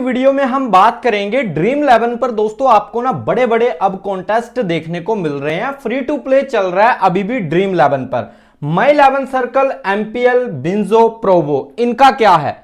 Video में हम बात करेंगे ड्रीम 11 पर। दोस्तों आपको ना बड़े बड़े अब कॉन्टेस्ट देखने को मिल रहे हैं। फ्री टू प्ले चल रहा है अभी भी ड्रीम 11 पर। माई 11 सर्कल, एमपीएल, बिंजो, प्रोवो, इनका क्या है,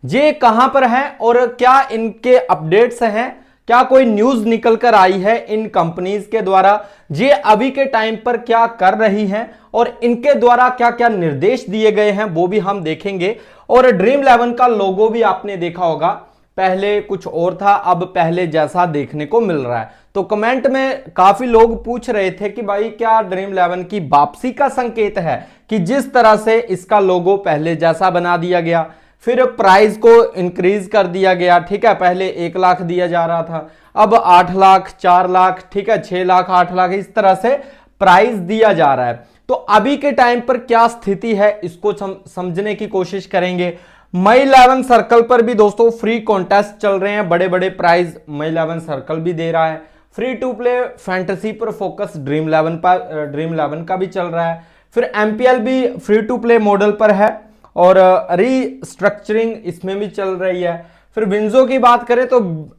ये कहां पर है और क्या इनके अपडेट्स हैं, क्या कोई न्यूज निकल कर आई है इन कंपनीज के द्वारा, ये अभी के टाइम पर क्या कर रही हैं और इनके द्वारा क्या क्या निर्देश दिए गए हैं वो भी हम देखेंगे। और ड्रीम 11 का लोगो भी आपने देखा होगा, पहले कुछ और था, अब पहले जैसा देखने को मिल रहा है। तो कमेंट में काफी लोग पूछ रहे थे कि भाई क्या ड्रीम 11 की वापसी का संकेत है कि जिस तरह से इसका लोगो पहले जैसा बना दिया गया, फिर प्राइस को इंक्रीज कर दिया गया। ठीक है, पहले 1 लाख दिया जा रहा था, अब 8 लाख, 4 लाख, ठीक है, 6 लाख, 8 लाख, इस तरह से प्राइस दिया जा रहा है। तो अभी के टाइम पर क्या स्थिति है इसको समझने की कोशिश करेंगे। माई 11 सर्कल पर भी दोस्तों फ्री कॉन्टेस्ट चल रहे हैं, बड़े बड़े प्राइज माई 11 सर्कल भी दे रहा है। फ्री टू प्ले फैंटेसी पर फोकस ड्रीम 11 का भी चल रहा है। फिर एमपीएल भी फ्री टू प्ले मॉडल पर है और रीस्ट्रक्चरिंग इसमें भी चल रही है। फिर विंजो की बात करें तो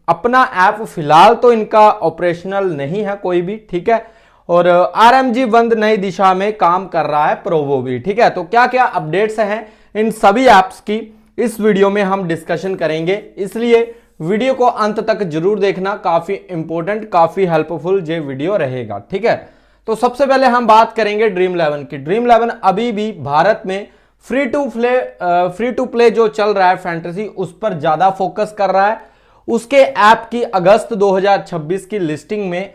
अपना ऐप फिलहाल तो इनका ऑपरेशनल नहीं है कोई भी, ठीक है। और आरएमजी बंद नई दिशा में काम कर रहा है प्रोवो भी, ठीक है। तो क्या क्या अपडेट्स हैं इन सभी ऐप्स की इस वीडियो में हम डिस्कशन करेंगे, इसलिए वीडियो को अंत तक जरूर देखना, काफी इंपॉर्टेंट, काफी हेल्पफुल ये वीडियो रहेगा, ठीक है। तो सबसे पहले हम बात करेंगे ड्रीम 11 की। ड्रीम 11 अभी भी भारत में फ्री टू प्ले जो चल रहा है फैंटेसी, उस पर ज्यादा फोकस कर रहा है। उसके ऐप की अगस्त 2026 की लिस्टिंग में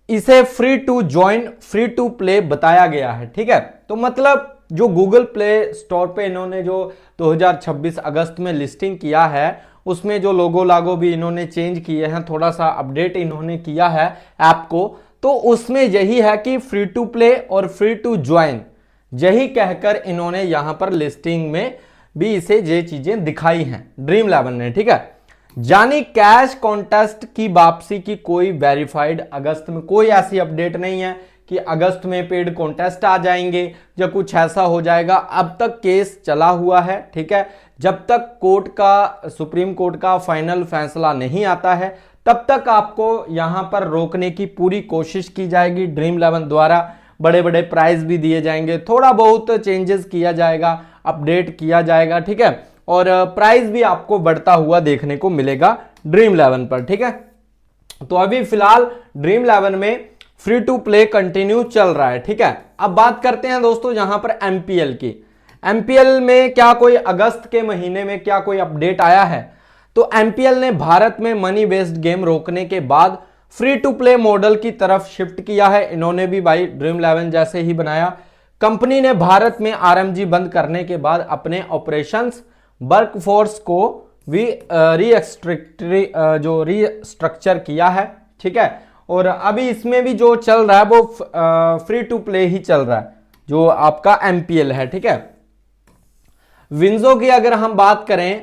इसे free to join, free to play बताया गया है, ठीक है। तो मतलब जो गूगल प्ले स्टोर पे इन्होंने जो 2026 अगस्त में लिस्टिंग किया है, उसमें जो लोगो भी इन्होंने चेंज किए हैं, थोड़ा सा अपडेट इन्होंने किया है ऐप को, तो उसमें यही है कि फ्री टू प्ले और फ्री टू ज्वाइन, यही कहकर इन्होंने यहां पर लिस्टिंग में भी इसे ये चीजें दिखाई हैं ड्रीम 11 ने, ठीक है। जानी कैश कॉन्टेस्ट की वापसी की कोई वेरीफाइड अगस्त में कोई ऐसी अपडेट नहीं है कि अगस्त में पेड कॉन्टेस्ट आ जाएंगे या कुछ ऐसा हो जाएगा। अब तक केस चला हुआ है, ठीक है। जब तक सुप्रीम कोर्ट का फाइनल फैसला नहीं आता है, तब तक आपको यहां पर रोकने की पूरी कोशिश की जाएगी ड्रीम 11 द्वारा। बड़े बड़े प्राइज भी दिए जाएंगे, थोड़ा बहुत चेंजेस किया जाएगा, अपडेट किया जाएगा, ठीक है। और प्राइस भी आपको बढ़ता हुआ देखने को मिलेगा ड्रीम 11 पर, ठीक है। तो अभी फिलहाल ड्रीम 11 में फ्री टू प्ले कंटिन्यू चल रहा है, ठीक है। अब बात करते हैं दोस्तों यहां पर एमपीएल की। एमपीएल में क्या कोई अगस्त के महीने में क्या कोई अपडेट आया है? तो एमपीएल ने भारत में मनी बेस्ड गेम रोकने के बाद फ्री टू प्ले मॉडल की तरफ शिफ्ट किया है। इन्होंने भी भाई ड्रीम 11 जैसे ही बनाया। कंपनी ने भारत में आरएमजी बंद करने के बाद अपने ऑपरेशंस वर्कफोर्स को भी रीस्ट्रक्चर किया है, ठीक है। और अभी इसमें भी जो चल रहा है वो फ्री टू प्ले ही चल रहा है, जो आपका एमपीएल है, ठीक है। विंजो की अगर हम बात करें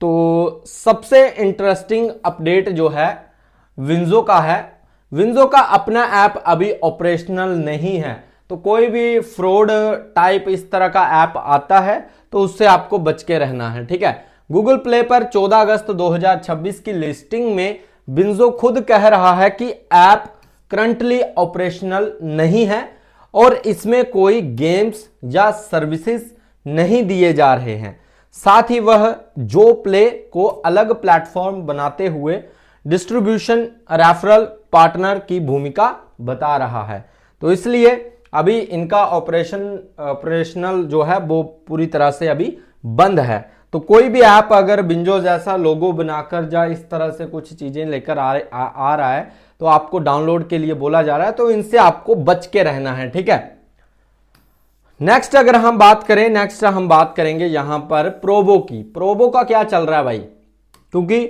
तो सबसे इंटरेस्टिंग अपडेट जो है विंजो का है। विंजो का अपना ऐप अभी ऑपरेशनल नहीं है, तो कोई भी फ्रॉड टाइप इस तरह का ऐप आता है तो उससे आपको बच के रहना है, ठीक है। गूगल प्ले पर 14 अगस्त 2026 की लिस्टिंग में विंजो खुद कह रहा है कि ऐप करंटली ऑपरेशनल नहीं है और इसमें कोई गेम्स या सर्विसेज नहीं दिए जा रहे हैं। साथ ही वह जो प्ले को अलग प्लेटफॉर्म बनाते हुए डिस्ट्रीब्यूशन रेफरल पार्टनर की भूमिका बता रहा है। तो इसलिए अभी इनका ऑपरेशनल जो है वो पूरी तरह से अभी बंद है। तो कोई भी ऐप अगर बिंजो जैसा लोगो बनाकर या इस तरह से कुछ चीजें लेकर आ रहा है तो आपको डाउनलोड के लिए बोला जा रहा है, तो इनसे आपको बच के रहना है, ठीक है। नेक्स्ट हम बात करेंगे यहां पर प्रोवो की। प्रोवो का क्या चल रहा है भाई, क्योंकि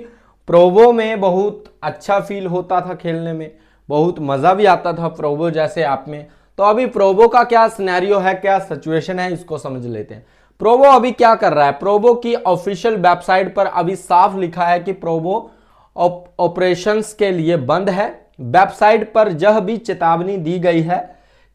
प्रोवो में बहुत अच्छा फील होता था खेलने में, बहुत मजा भी आता था प्रोवो जैसे ऐप में। तो अभी प्रोवो का क्या सिनेरियो है, क्या सिचुएशन है, इसको समझ लेते हैं। प्रोवो अभी क्या कर रहा है। प्रोवो की ऑफिशियल वेबसाइट पर अभी साफ लिखा है कि प्रोवो ऑपरेशंस के लिए बंद है। वेबसाइट पर यह भी चेतावनी दी गई है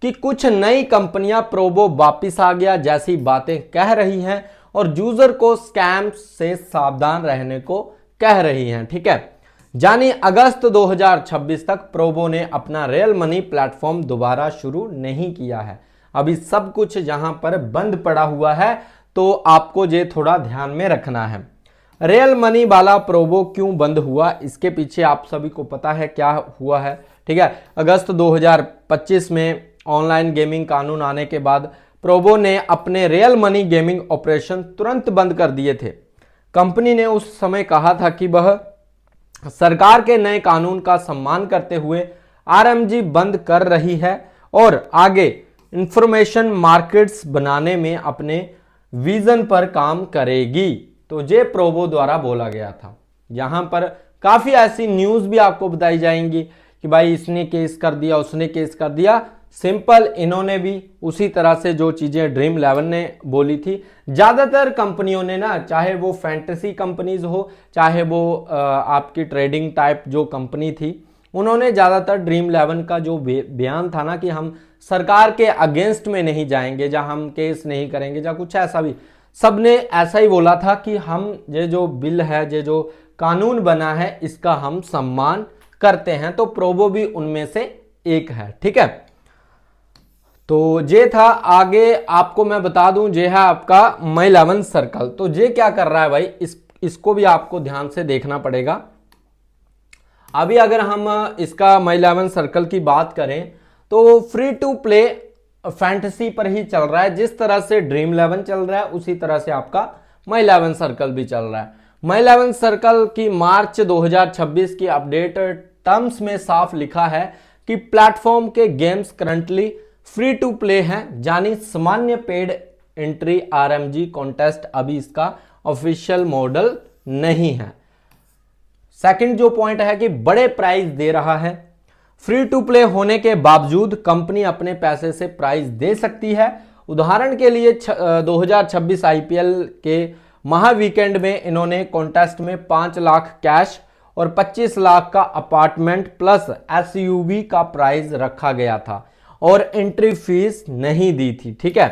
कि कुछ नई कंपनियां प्रोवो वापिस आ गया जैसी बातें कह रही हैं और यूजर को स्कैम से सावधान रहने को कह रही हैं। ठीक है, यानी अगस्त 2026 तक प्रोबो ने अपना रियल मनी प्लेटफॉर्म दोबारा शुरू नहीं किया है। अभी सब कुछ यहां पर बंद पड़ा हुआ है, तो आपको ये थोड़ा ध्यान में रखना है। रियल मनी वाला प्रोबो क्यों बंद हुआ, इसके पीछे आप सभी को पता है क्या हुआ है। ठीक है, अगस्त 2025 में ऑनलाइन गेमिंग कानून आने के बाद प्रोबो ने अपने रियल मनी गेमिंग ऑपरेशन तुरंत बंद कर दिए थे। कंपनी ने उस समय कहा था कि वह सरकार के नए कानून का सम्मान करते हुए आरएमजी बंद कर रही है और आगे इंफॉर्मेशन मार्केट्स बनाने में अपने विजन पर काम करेगी। तो ये प्रोबो द्वारा बोला गया था। यहां पर काफी ऐसी न्यूज भी आपको बताई जाएंगी कि भाई इसने केस कर दिया, उसने केस कर दिया। सिंपल इन्होंने भी उसी तरह से जो चीजें ड्रीम 11 ने बोली थी, ज्यादातर कंपनियों ने ना, चाहे वो फैंटेसी कंपनीज हो, चाहे वो आपकी ट्रेडिंग टाइप जो कंपनी थी, उन्होंने ज्यादातर ड्रीम 11 का जो बयान था ना कि हम सरकार के अगेंस्ट में नहीं जाएंगे, जहां हम केस नहीं करेंगे, या कुछ ऐसा भी, सबने ऐसा ही बोला था कि हम ये जो बिल है, ये जो कानून बना है, इसका हम सम्मान करते हैं। तो प्रोबो भी उनमें से एक है। ठीक है, तो ये था। आगे आपको मैं बता दूं, ये है आपका माई 11 सर्कल। तो ये क्या कर रहा है भाई, इसको भी आपको ध्यान से देखना पड़ेगा। अभी अगर हम इसका माई 11 सर्कल की बात करें तो फ्री टू प्ले फैंटेसी पर ही चल रहा है। जिस तरह से ड्रीम 11 चल रहा है उसी तरह से आपका माई 11 सर्कल भी चल रहा है। माई 11 सर्कल की मार्च 2026 की अपडेट टर्म्स में साफ लिखा है कि प्लेटफॉर्म के games currently free to play हैं, यानी सामान्य पेड एंट्री आरएमजी कॉन्टेस्ट अभी इसका ऑफिशियल मॉडल नहीं है। सेकंड जो पॉइंट है कि बड़े प्राइज दे रहा है। फ्री टू प्ले होने के बावजूद कंपनी अपने पैसे से प्राइज दे सकती है। उदाहरण के लिए 2026 आईपीएल के महा वीकेंड में इन्होंने कॉन्टेस्ट में 5 लाख कैश और 25 लाख का अपार्टमेंट प्लस एसयूवी का प्राइज रखा गया था और एंट्री फीस नहीं दी थी। ठीक है,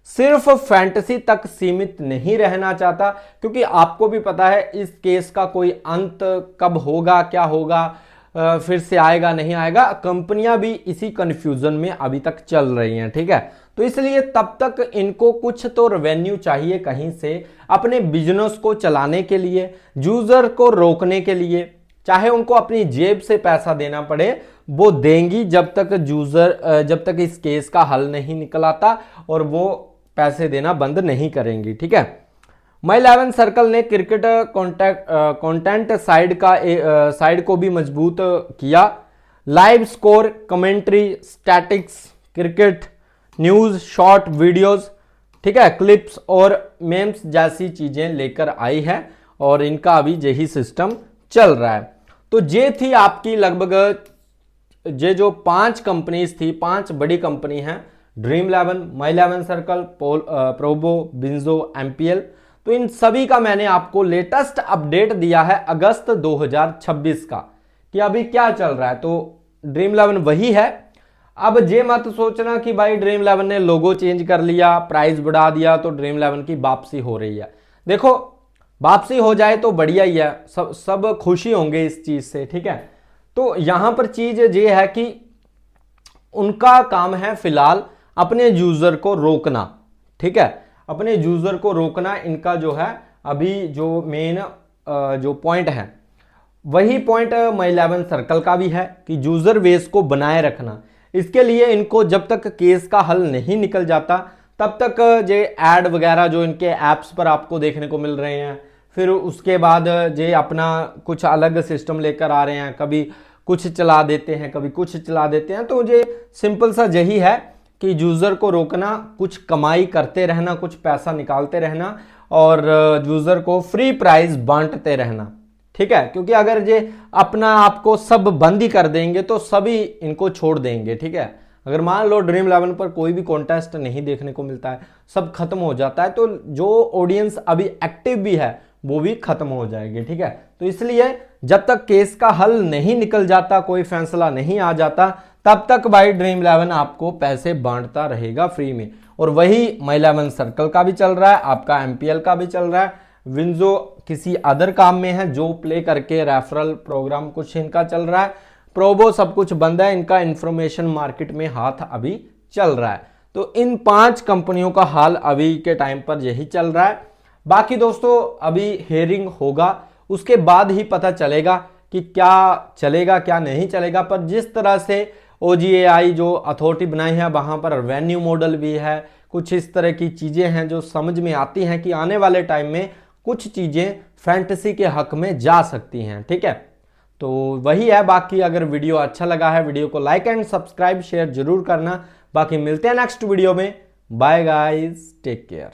सिर्फ फैंटेसी तक सीमित नहीं रहना चाहता, क्योंकि आपको भी पता है इस केस का कोई अंत कब होगा, क्या होगा, फिर से आएगा नहीं आएगा। कंपनियां भी इसी कंफ्यूजन में अभी तक चल रही हैं। ठीक है, तो इसलिए तब तक इनको कुछ तो रेवेन्यू चाहिए कहीं से अपने बिजनेस को चलाने के लिए, यूजर को रोकने के लिए। चाहे उनको अपनी जेब से पैसा देना पड़े, वो देंगी जब तक इस केस का हल नहीं निकल आता, और वो पैसे देना बंद नहीं करेंगी। ठीक है, माई 11 सर्कल ने क्रिकेट कंटेंट साइड को भी मजबूत किया। Live score, commentary, statics, cricket news, short videos, ठीक है, क्लिप्स और मेम्स जैसी चीजें लेकर आई है, और इनका अभी यही सिस्टम चल रहा है। तो ये थी आपकी लगभग ये जो 5 कंपनीज थी, 5 बड़ी कंपनी हैं, ड्रीम 11, माई 11 सर्कल, प्रोबो, बिंजो, एमपीएल। तो इन सभी का मैंने आपको लेटेस्ट अपडेट दिया है अगस्त 2026 का कि अभी क्या चल रहा है। तो ड्रीम 11 वही है। अब ये मत सोचना कि भाई ड्रीम 11 ने लोगो चेंज कर लिया, प्राइस बढ़ा दिया, तो ड्रीम 11 की वापसी हो रही है। देखो, वापसी हो जाए तो बढ़िया ही है, सब खुशी होंगे इस चीज से। ठीक है, तो यहां पर चीज ये है कि उनका काम है फिलहाल अपने यूजर को रोकना। ठीक है, अपने यूजर को रोकना इनका जो है अभी जो मेन जो पॉइंट है, वही पॉइंट माई 11 सर्कल का भी है कि यूजर बेस को बनाए रखना। इसके लिए इनको जब तक केस का हल नहीं निकल जाता तब तक ये ऐड वगैरह जो इनके ऐप्स पर आपको देखने को मिल रहे हैं, फिर उसके बाद ये अपना कुछ अलग सिस्टम लेकर आ रहे हैं, कभी कुछ चला देते हैं, कभी कुछ चला देते हैं। तो ये सिंपल सा यही है कि यूजर को रोकना, कुछ कमाई करते रहना, कुछ पैसा निकालते रहना, और यूजर को फ्री प्राइस बांटते रहना। ठीक है, क्योंकि अगर ये अपना आपको सब बंद ही कर देंगे तो सभी इनको छोड़ देंगे। ठीक है, अगर मान लो ड्रीम 11 पर कोई भी कॉन्टेस्ट नहीं देखने को मिलता है, सब खत्म हो जाता है, तो जो ऑडियंस अभी एक्टिव भी है वो भी खत्म हो जाएगी। ठीक है, तो इसलिए जब तक केस का हल नहीं निकल जाता, कोई फैसला नहीं आ जाता, तब तक भाई ड्रीम 11 आपको पैसे बांटता रहेगा फ्री में। और वही माई 11 सर्कल का भी चल रहा है, आपका एमपीएल का भी चल रहा है, विंजो किसी अदर काम में है, जो प्ले करके रेफरल प्रोग्राम कुछ इनका चल रहा है, प्रोबो सब कुछ बंद है, इनका इंफॉर्मेशन मार्केट में हाथ अभी चल रहा है। तो इन 5 कंपनियों का हाल अभी के टाइम पर यही चल रहा है। बाकी दोस्तों अभी हियरिंग होगा, उसके बाद ही पता चलेगा कि क्या चलेगा क्या नहीं चलेगा। पर जिस तरह से OGAI जो अथॉरिटी बनाई है, वहां पर रेवेन्यू मॉडल भी है, कुछ इस तरह की चीजें हैं जो समझ में आती हैं कि आने वाले टाइम में कुछ चीजें फैंटेसी के हक में जा सकती हैं। ठीक है, तो वही है। बाकी अगर वीडियो अच्छा लगा है, वीडियो को लाइक एंड सब्सक्राइब शेयर जरूर करना। बाकी मिलते हैं नेक्स्ट वीडियो में। Bye guys, take care.